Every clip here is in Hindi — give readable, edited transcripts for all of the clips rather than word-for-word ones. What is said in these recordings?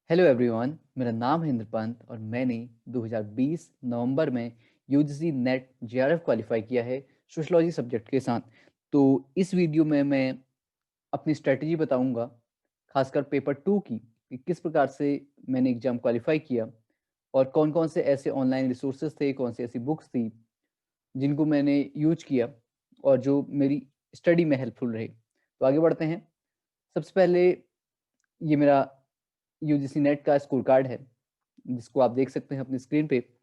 हेलो एवरीवन, मेरा नाम है इंद्रपंत और मैंने 2020 नवंबर में यूजीसी नेट जेआरएफ क्वालिफाई किया है सोशलॉजी सब्जेक्ट के साथ। तो इस वीडियो में मैं अपनी स्ट्रेटजी बताऊंगा, खासकर पेपर टू की, कि किस प्रकार से मैंने एग्जाम क्वालिफाई किया और कौन कौन से ऐसे ऑनलाइन रिसोर्सेज थे, कौन सी ऐसी बुक्स थी जिनको मैंने यूज किया और जो मेरी स्टडी में हेल्पफुल रहे। तो आगे बढ़ते हैं। सबसे पहले ये मेरा यूजीसी नेट का स्कोर कार्ड है, जिसको आप देख सकते हैं अपनी स्क्रीन पे।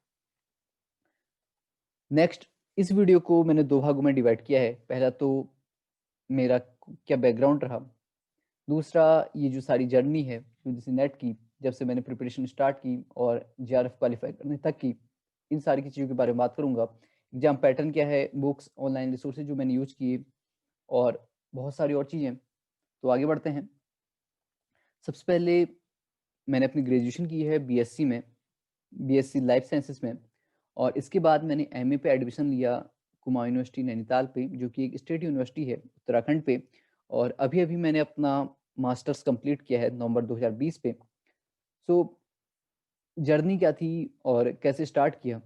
नेक्स्ट, इस वीडियो को मैंने दो भागों में डिवाइड किया है। पहला तो मेरा क्या बैकग्राउंड रहा, दूसरा ये जो सारी जर्नी है यूजीसी नेट की, जब से मैंने प्रिपरेशन स्टार्ट की और जेआरएफ क्वालिफाई करने तक की, इन सारी की चीज़ों के बारे में बात करूंगा। एग्जाम पैटर्न क्या है, बुक्स, ऑनलाइन रिसोर्सेज जो मैंने यूज किए और बहुत सारी और चीज़ें। तो आगे बढ़ते हैं। सबसे पहले मैंने अपनी ग्रेजुएशन की है बीएससी में, बीएससी लाइफ साइंसेस में, और इसके बाद मैंने एमए पे एडमिशन लिया कुमाऊं यूनिवर्सिटी नैनीताल पे, जो कि एक स्टेट यूनिवर्सिटी है उत्तराखंड पे। और अभी अभी मैंने अपना मास्टर्स कंप्लीट किया है नवंबर 2020 पे। सो जर्नी क्या थी और कैसे स्टार्ट किया,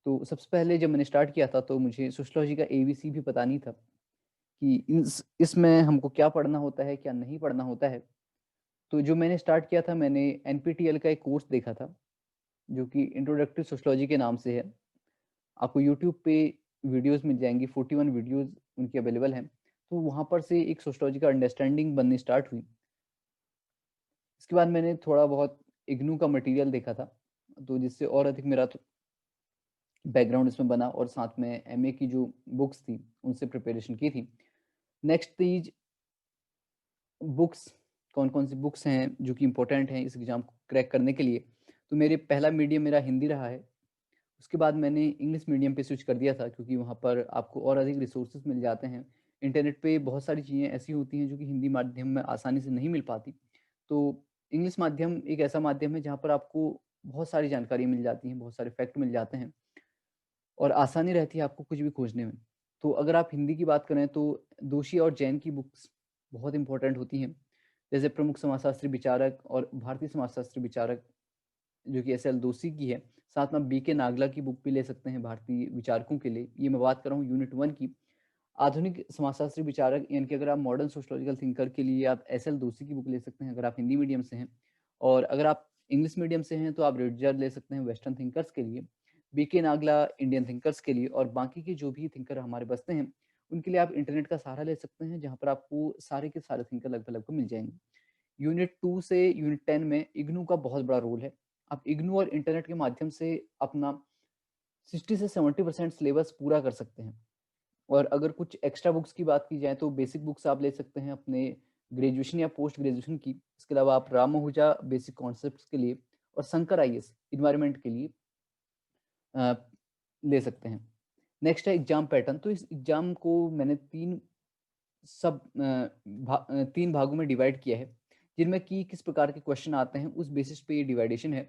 तो सबसे पहले जब मैंने स्टार्ट किया था तो मुझे सोशलॉजी का एबीसी भी पता नहीं था कि इसमें हमको क्या पढ़ना होता है, क्या नहीं पढ़ना होता है। तो जो मैंने स्टार्ट किया था, मैंने एनपीटीईएल का एक कोर्स देखा था जो कि इंट्रोडक्टरी सोशलॉजी के नाम से है। आपको यूट्यूब पे वीडियोस मिल जाएंगी, 41 वीडियोस उनकी अवेलेबल हैं। तो वहाँ पर से एक सोशलॉजी का अंडरस्टैंडिंग बननी स्टार्ट हुई। इसके बाद मैंने थोड़ा बहुत इग्नू का मटेरियल देखा था, तो जिससे और अधिक मेरा बैकग्राउंड इसमें बना, और साथ में एमए की जो बुक्स थी उनसे प्रिपरेशन की थी। नेक्स्ट चीज, बुक्स, कौन कौन सी बुक्स हैं जो कि इंपॉर्टेंट हैं इस एग्जाम को क्रैक करने के लिए। तो मेरे पहला मीडियम मेरा हिंदी रहा है। उसके बाद मैंने इंग्लिश मीडियम पे स्विच कर दिया था, क्योंकि वहाँ पर आपको और अधिक रिसोर्सेज मिल जाते हैं। इंटरनेट पे बहुत सारी चीज़ें ऐसी होती हैं जो कि हिंदी माध्यम में आसानी से नहीं मिल पाती। तो इंग्लिश माध्यम एक ऐसा माध्यम है जहाँ पर आपको बहुत सारी जानकारी मिल जाती है, बहुत सारे फैक्ट मिल जाते हैं और आसानी रहती है आपको कुछ भी खोजने में। तो अगर आप हिंदी की बात करें तो दोषी और जैन की बुक्स बहुत इंपॉर्टेंट होती हैं, जैसे प्रमुख समाजशास्त्री विचारक और भारतीय समाजशास्त्री विचारक, जो कि एस एल दोषी की है। साथ में बी के नागला की बुक भी ले सकते हैं भारतीय विचारकों के लिए। ये मैं बात कर रहा हूँ यूनिट 1 की। आधुनिक समाजशास्त्री विचारक, यानी कि अगर आप मॉडर्न सोशोलॉजिकल थिंकर के लिए आप एस एल दोषी की बुक ले सकते हैं अगर आप हिंदी मीडियम से हैं। और अगर आप इंग्लिश मीडियम से हैं तो आप रिडजर ले सकते हैं वेस्टर्न थिंकर्स के लिए, बी के नागला इंडियन थिंकर्स के लिए, और बाकी के जो भी थिंकर हमारे बसते हैं उनके लिए आप इंटरनेट का सहारा ले सकते हैं, जहाँ पर आपको सारे के सारे थिंकर लगभग लगभग मिल जाएंगे। यूनिट 2 से यूनिट 10 में इग्नू का बहुत बड़ा रोल है। आप इग्नू और इंटरनेट के माध्यम से अपना 60 से 70% सिलेबस पूरा कर सकते हैं। और अगर कुछ एक्स्ट्रा बुक्स की बात की जाए तो बेसिक बुक्स आप ले सकते हैं अपने ग्रेजुएशन या पोस्ट ग्रेजुएशन की। इसके अलावा आप राम आहूजा बेसिक कॉन्सेप्ट्स के लिए और शंकर आईएएस इन्वायरमेंट के लिए अ, ले सकते हैं। नेक्स्ट है एग्जाम पैटर्न। तो इस एग्जाम को मैंने तीन भागों में डिवाइड किया है, जिनमें कि किस प्रकार के क्वेश्चन आते हैं उस बेसिस पे ये डिवाइडेशन है।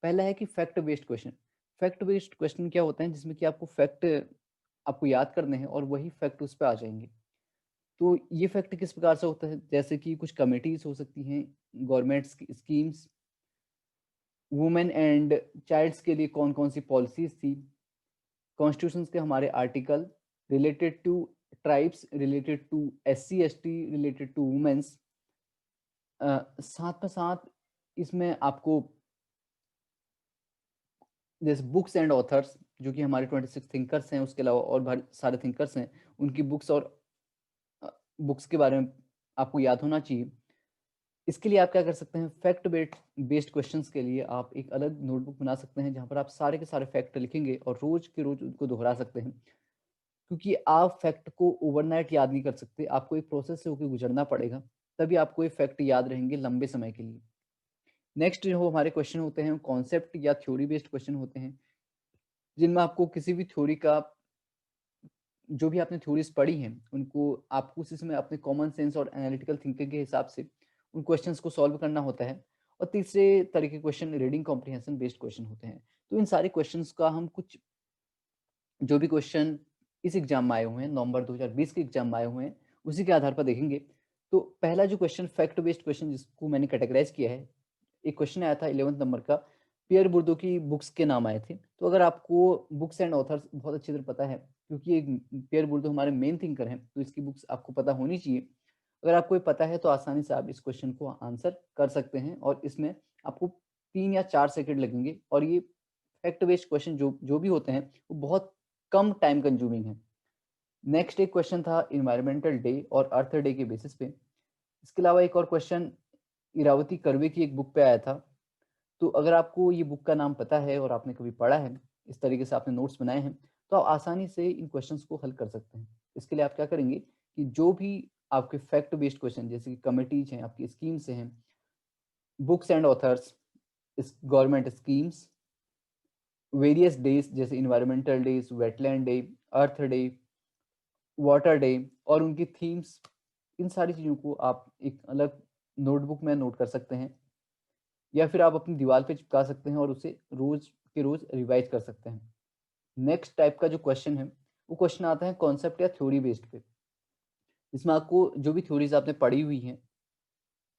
पहला है कि fact based question. Fact based question क्या होता है, जिसमें कि आपको फैक्ट आपको याद करने हैं और वही फैक्ट उस पर आ जाएंगे। तो ये फैक्ट किस प्रकार से होता है, जैसे कि कुछ कमिटीज हो सकती हैं, government schemes, women and childs के लिए कौन कौन सी पॉलिसीज थी, कॉन्स्टिट्यूशन के हमारे article related to tribes, related to SC ST, related to womens. साथ में साथ इसमें आपको जैसे बुक्स एंड ऑथर्स, जो कि हमारे 26 थिंकर्स हैं, उसके अलावा और बहुत सारे थिंकर्स हैं, उनकी बुक्स और बुक्स के बारे में आपको याद होना चाहिए। इसके लिए आप क्या कर सकते हैं, फैक्ट बेस्ड क्वेश्चंस के लिए आप एक अलग नोटबुक बना सकते हैं, जहां पर आप सारे के सारे फैक्ट लिखेंगे और रोज के रोज उनको दोहरा सकते हैं। क्योंकि आप फैक्ट को ओवरनाइट याद नहीं कर सकते, आपको एक प्रोसेस से होकर गुजरना पड़ेगा, तभी आपको ये फैक्ट याद रहेंगे लंबे समय के लिए। नेक्स्ट जो हमारे क्वेश्चन होते हैं कॉन्सेप्ट या थ्योरी बेस्ड क्वेश्चन होते हैं, जिनमें आपको किसी भी थ्योरी का, जो भी आपने थ्योरीज पढ़ी हैं उनको आपको उसी समय अपने कॉमन सेंस और एनालिटिकल थिंकिंग के हिसाब से उन क्वेश्चंस को सॉल्व करना होता है। और तीसरे तरह के question reading comprehension based question होते हैं। तो इन सारे क्वेश्चंस का हम कुछ, जो भी क्वेश्चन इस एग्जाम में आए हुए हैं, नवंबर 2020 के एग्जाम में आए हुए हैं, उसी के आधार पर देखेंगे। तो पहला जो क्वेश्चन फैक्ट बेस्ड क्वेश्चन जिसको मैंने कैटेगराइज किया है, एक क्वेश्चन आया था 11th नंबर का, पियर बुर्दो की बुक्स के नाम आए थे। तो अगर आपको बुक्स एंड ऑथर्स बहुत अच्छी तरह पता है, क्योंकि एक पियर बुर्दो हमारे मेन थिंकर हैं, तो इसकी बुक्स आपको पता होनी चाहिए। अगर आपको ये पता है तो आसानी से आप इस क्वेश्चन को आंसर कर सकते हैं, और इसमें आपको 3 या 4 सेकंड लगेंगे, और ये फैक्ट बेस्ड क्वेश्चन जो भी होते हैं वो बहुत कम टाइम कंज्यूमिंग है। नेक्स्ट एक क्वेश्चन था इन्वायरमेंटल डे और अर्थ डे के बेसिस पे। इसके अलावा एक और क्वेश्चन इरावती कर्वे की एक बुक पे आया था। तो अगर आपको ये बुक का नाम पता है और आपने कभी पढ़ा है, इस तरीके से आपने नोट्स बनाए हैं, तो आप आसानी से इन क्वेश्चंस को हल कर सकते हैं। इसके लिए आप क्या करेंगे कि जो भी आपके फैक्ट बेस्ड क्वेश्चन, जैसे कि कमिटीज हैं, आपकी स्कीम से हैं, books and authors, government schemes, various days जैसे इन्वायरमेंटल डेज, वेटलैंड डे, अर्थ डे, वाटर डे, और उनकी थीम्स, इन सारी चीज़ों को आप एक अलग नोटबुक में नोट कर सकते हैं, या फिर आप अपनी दीवार पे चिपका सकते हैं और उसे रोज के रोज रिवाइज कर सकते हैं। नेक्स्ट टाइप का जो क्वेश्चन है, वो क्वेश्चन आता है कॉन्सेप्ट या थ्योरी बेस्ड पे, जिसमें आपको जो भी थ्योरीज आपने पढ़ी हुई हैं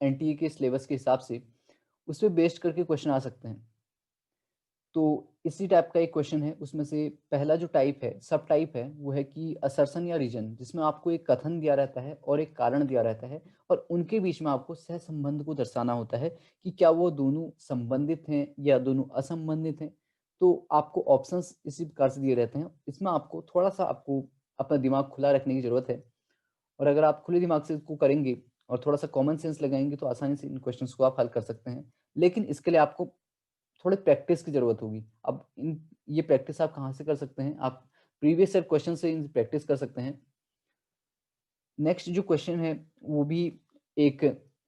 एनटीए के सिलेबस के हिसाब से, उस पर बेस्ड करके क्वेश्चन आ सकते हैं। तो इसी टाइप का एक क्वेश्चन है, उसमें से पहला जो टाइप है, सब टाइप है, वो है कि असर्शन या रीजन, जिसमें आपको एक कथन दिया रहता है और एक कारण दिया रहता है, और उनके बीच में आपको सह संबंध को दर्शाना होता है कि क्या वो दोनों संबंधित हैं या दोनों असंबंधित हैं। तो आपको ऑप्शंस इसी प्रकार से दिए रहते हैं। इसमें आपको थोड़ा सा आपको अपना दिमाग खुला रखने की जरूरत है, और अगर आप खुले दिमाग से इसको करेंगे और थोड़ा सा कॉमन सेंस लगाएंगे तो आसानी से इन क्वेश्चंस को आप हल कर सकते हैं। लेकिन इसके लिए आपको थोड़े प्रैक्टिस की जरूरत होगी। अब इन ये प्रैक्टिस आप कहाँ से कर सकते हैं? आप प्रीवियस ईयर क्वेश्चन से इन प्रैक्टिस कर सकते हैं। नेक्स्ट जो क्वेश्चन है वो भी एक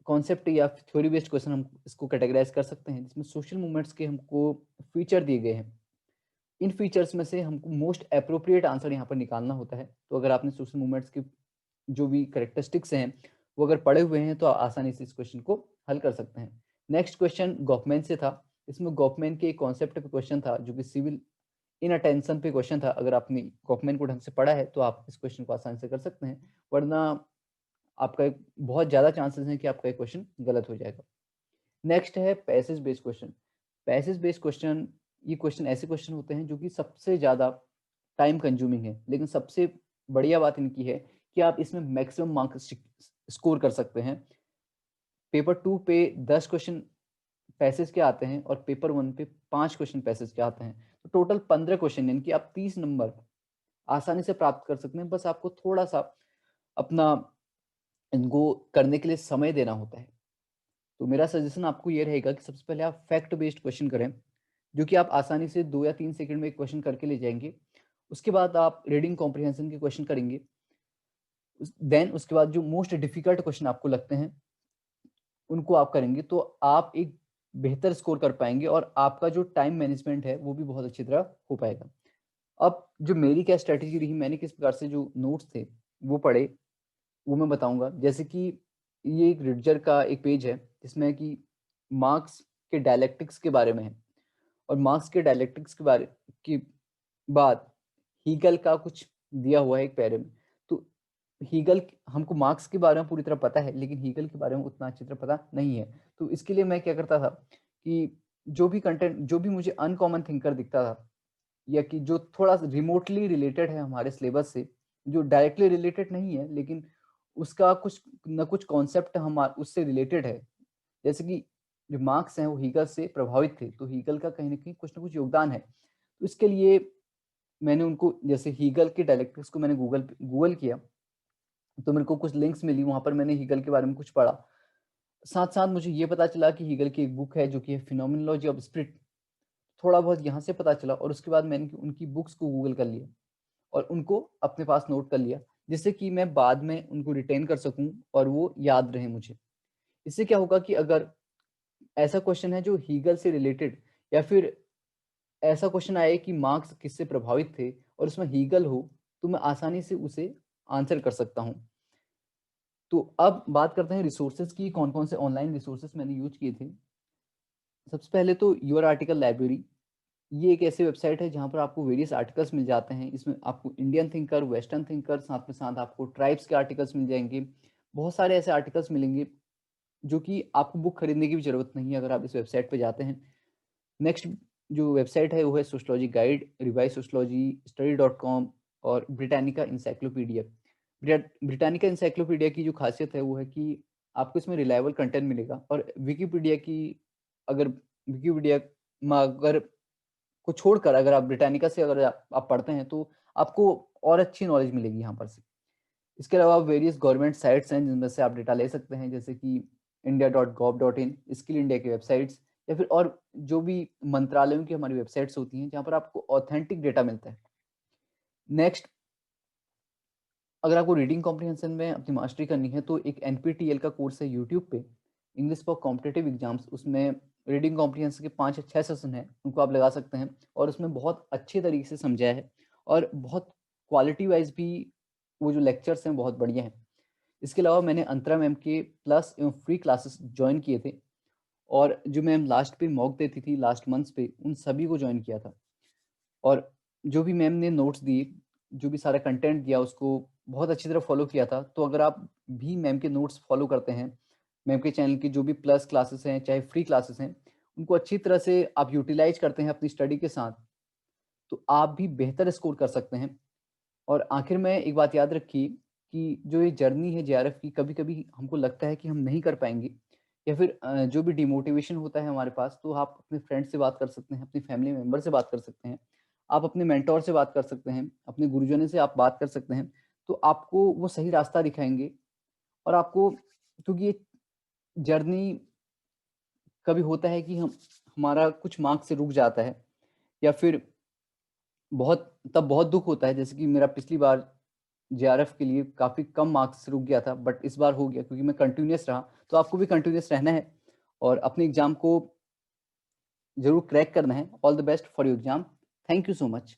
कॉन्सेप्ट या थ्योरी बेस्ड क्वेश्चन हम इसको कैटेगराइज कर सकते हैं, जिसमें सोशल मूवमेंट्स के हमको फीचर दिए गए हैं। इन फीचर्स में से हमको मोस्ट अप्रोप्रिएट आंसर यहाँ पर निकालना होता है। तो अगर आपने सोशल मूवमेंट्स की जो भी करेक्टरिस्टिक्स हैं वो अगर पढ़े हुए हैं तो आसानी से इस क्वेश्चन को हल कर सकते हैं। नेक्स्ट क्वेश्चन गॉफमैन से था। इसमें गॉफमैन के एक कॉन्सेप्ट पे क्वेश्चन था, जो कि सिविल इन अटेंशन पे क्वेश्चन था। अगर आपने गॉफमैन को ढंग से पढ़ा है तो आप इस क्वेश्चन को आसानी से कर सकते हैं, वरना आपका बहुत ज़्यादा चांसेस हैं कि आपका एक क्वेश्चन गलत हो जाएगा। नेक्स्ट है passage based question. Passage based question, ये क्वेश्चन ऐसे क्वेश्चन होते हैं जो कि सबसे ज़्यादा टाइम कंज्यूमिंग है, लेकिन सबसे बढ़िया बात इनकी है कि आप इसमें मैक्सिमम मार्क्स स्कोर कर सकते हैं। पेपर 2 पे 10 क्वेश्चन पैसेज के आते हैं और पेपर 1 पे 5 क्वेश्चन पैसेज के आते हैं। तो टोटल 15 क्वेश्चन, यानी कि आप 30 नंबर आसानी से प्राप्त कर सकते हैं। बस आपको थोड़ा सा अपना इनको करने के लिए समय देना होता है। तो मेरा सजेशन आपको ये रहेगा कि सबसे पहले आप फैक्ट बेस्ड क्वेश्चन करें, जो कि आप आसानी से 2 या 3 सेकंड में एक क्वेश्चन करके ले जाएंगे। उसके बाद आप रीडिंग कॉम्प्रिहेंशन के क्वेश्चन करेंगे। देन उसके बाद जो मोस्ट डिफिकल्ट क्वेश्चन आपको लगते हैं उनको आप करेंगे, तो आप एक बेहतर स्कोर कर पाएंगे और आपका जो टाइम मैनेजमेंट है वो भी बहुत अच्छी तरह हो पाएगा। अब जो मेरी क्या स्ट्रेटेजी रही, मैंने किस प्रकार से जो नोट्स थे वो पढ़े, वो मैं बताऊंगा। जैसे कि ये एक रिडजर का एक पेज है जिसमें कि मार्क्स के डायलेक्टिक्स के बारे में है, और मार्क्स के डायलेक्टिक्स के बारे की बाद हीगल का कुछ दिया हुआ है एक पैरे में। तो हीगल, हमको मार्क्स के बारे में पूरी तरह पता है, लेकिन हीगल के बारे में उतना अच्छी तरह पता नहीं है। तो इसके लिए मैं क्या करता था कि जो भी कंटेंट, जो भी मुझे अनकॉमन थिंकर दिखता था, या कि जो थोड़ा रिमोटली रिलेटेड है हमारे सिलेबस से, जो डायरेक्टली रिलेटेड नहीं है लेकिन उसका कुछ न कुछ कॉन्सेप्ट हमारे उससे रिलेटेड है, जैसे कि जो मार्क्स हैं वो हीगल से प्रभावित थे, तो हीगल का कहीं ना कहीं कुछ ना कुछ योगदान है। तो इसके लिए मैंने उनको, जैसे हीगल के डायलेक्टिक्स को मैंने गूगल किया, तो मेरे को कुछ लिंक्स मिली, वहां पर मैंने हीगल के बारे में कुछ पढ़ा। साथ साथ मुझे ये पता चला कि हीगल की एक बुक है जो कि है फिनोमिनोलॉजी ऑफ स्पिरिट। थोड़ा बहुत यहाँ से पता चला, और उसके बाद मैंने उनकी बुक्स को गूगल कर लिया और उनको अपने पास नोट कर लिया, जिससे कि मैं बाद में उनको रिटेन कर सकूं और वो याद रहे मुझे। इससे क्या होगा कि अगर ऐसा क्वेश्चन है जो हीगल से रिलेटेड, या फिर ऐसा क्वेश्चन आए कि मार्क्स किससे प्रभावित थे और उसमें हीगल हो, तो मैं आसानी से उसे आंसर कर सकता हूँ। तो अब बात करते हैं रिसोर्सेज की, कौन कौन से ऑनलाइन रिसोर्सेज मैंने यूज किए थे। सबसे पहले तो योर आर्टिकल लाइब्रेरी। ये एक ऐसी वेबसाइट है जहाँ पर आपको वेरियस आर्टिकल्स मिल जाते हैं। इसमें आपको इंडियन थिंकर, वेस्टर्न थिंकर, साथ में साथ आपको ट्राइब्स के आर्टिकल्स मिल जाएंगे। बहुत सारे ऐसे आर्टिकल्स मिलेंगे जो कि आपको बुक खरीदने की भी ज़रूरत नहीं है अगर आप इस वेबसाइट पे जाते हैं। नेक्स्ट जो वेबसाइट है वो है sociology guide, revise sociology, study.com और ब्रिटानिका इंसाइक्लोपीडिया। ब्रिटानिका इंसाइक्लोपीडिया की जो खासियत है वो है कि आपको इसमें रिलायबल कंटेंट मिलेगा, और विकिपीडिया की अगर विकिपीडिया में अगर को छोड़कर अगर आप ब्रिटानिका से अगर आप पढ़ते हैं तो आपको और अच्छी नॉलेज मिलेगी यहाँ पर से। इसके अलावा वेरियस गवर्नमेंट साइट्स हैं जिनमें से आप डेटा ले सकते हैं, जैसे कि india.gov.in, स्किल इंडिया की वेबसाइट्स, या फिर और जो भी मंत्रालयों की हमारी वेबसाइट्स होती हैं जहाँ पर आपको ऑथेंटिक डेटा मिलता है। नेक्स्ट, अगर आपको रीडिंग कॉम्प्रिहेंशन में अपनी मास्टरी करनी है तो एक एनपीटीईएल का कोर्स है यूट्यूब पे, इंग्लिश फॉर कॉम्पिटिटिव एग्जाम्स। उसमें रीडिंग कॉम्प्रिहेंशन के 5 या 6 सेशन हैं, उनको आप लगा सकते हैं, और उसमें बहुत अच्छे तरीके से समझाया है और बहुत क्वालिटी वाइज भी वो जो लेक्चर्स हैं बहुत बढ़िया हैं। इसके अलावा मैंने अंतरा मैम के प्लस एवं फ्री क्लासेस ज्वाइन किए थे, और जो मैम लास्ट पे मॉक देती थी लास्ट मंथ्स पे, उन सभी को ज्वाइन किया था। और जो भी मैम ने नोट्स दिए, जो भी सारा कंटेंट दिया, उसको बहुत अच्छी तरह फॉलो किया था। तो अगर आप भी मैम के नोट्स फॉलो करते हैं, मैम के चैनल की जो भी प्लस क्लासेस हैं चाहे फ्री क्लासेस हैं, उनको अच्छी तरह से आप यूटिलाइज करते हैं अपनी स्टडी के साथ, तो आप भी बेहतर स्कोर कर सकते हैं। और आखिर में एक बात याद रखिए कि जो ये जर्नी है जेआरएफ की, कभी-कभी हमको लगता है कि हम नहीं कर पाएँगे, या फिर जो भी डिमोटिवेशन होता है हमारे पास, तो आप अपने फ्रेंड से बात कर सकते हैं, अपनी फैमिली मेंबर से बात कर सकते हैं, आप अपने मेंटर से बात कर सकते हैं, अपने गुरुजनों से आप बात कर सकते हैं। तो आपको वो सही रास्ता दिखाएँगे, और आपको, क्योंकि ये जर्नी कभी होता है कि हम हमारा कुछ मार्क्स से रुक जाता है, या फिर बहुत दुःख होता है, जैसे कि मेरा पिछली बार जेआरएफ के लिए काफ़ी कम मार्क्स से रुक गया था, बट इस बार हो गया क्योंकि मैं कंटिन्यूअस रहा। तो आपको भी कंटिन्यूअस रहना है और अपने एग्ज़ाम को ज़रूर क्रैक करना है। All the best for your exam. Thank you so much.